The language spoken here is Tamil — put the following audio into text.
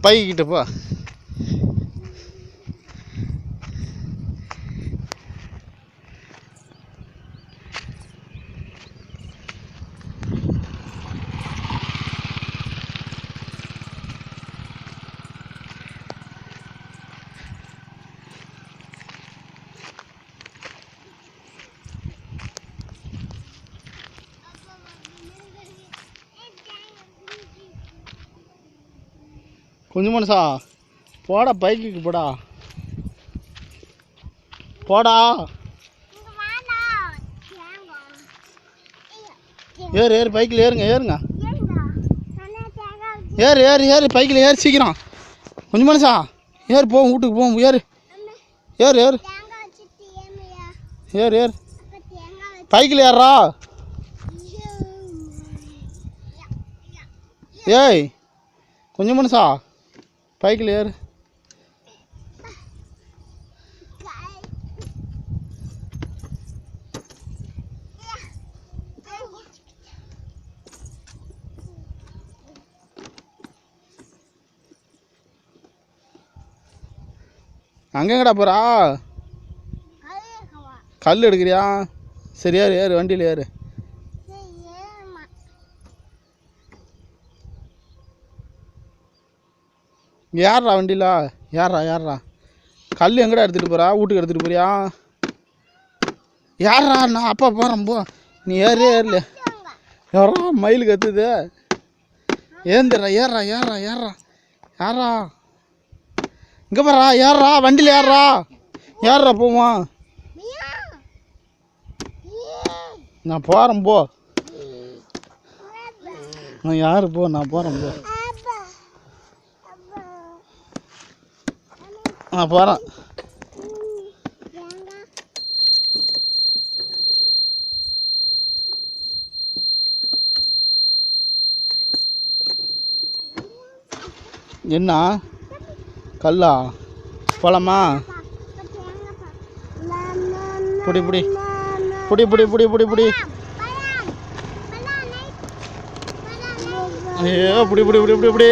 பைக்கிட்ட போ. கொஞ்சம் மனுஷா போடா, பைக்குக்கு போடா போடா. ஏறு ஏறு, பைக்கில் ஏறுங்க ஏறுங்க, ஏறு ஏறு ஏறு, பைக்கில் ஏறு சீக்கிரம். கொஞ்சம் மனுஷா ஏறு, போவோம் வீட்டுக்கு போவோம். ஏறு ஏறு ஏறு ஏறு ஏறு, பைக்கில் ஏறா. ஏய் கொஞ்சம் மனுஷா பைக்கில் ஏறு. அங்கேங்கடா போகிறா? கல் எடுக்கிறியா? சரி ஏறு ஏறு, வண்டியில் ஏறு. ஏறா வண்டியில், ஏறா ஏறா. கல் எங்கடா எடுத்துகிட்டு போகிறா? வீட்டுக்கு எடுத்துகிட்டு போறியா? ஏறா, நான் அப்பா போகிறேன் போ. நீ ஏறு ஏறல, ஏறா, மயில் கத்துது. ஏந்துடுறா, ஏறா ஏறா ஏறா ஏறா. இங்கே போகிறா, ஏறா வண்டியில் ஏறா, ஏறா போவோம். நான் போகிறேன் போ. நான் யாரு போ, நான் போகிறேன் போ. நான் போகிறேன். என்ன கல்லா? போலாமா? புடி புடி புடி புடி புடி புடி புடி. ஐயோ புடி புடி புடி புடி புடி.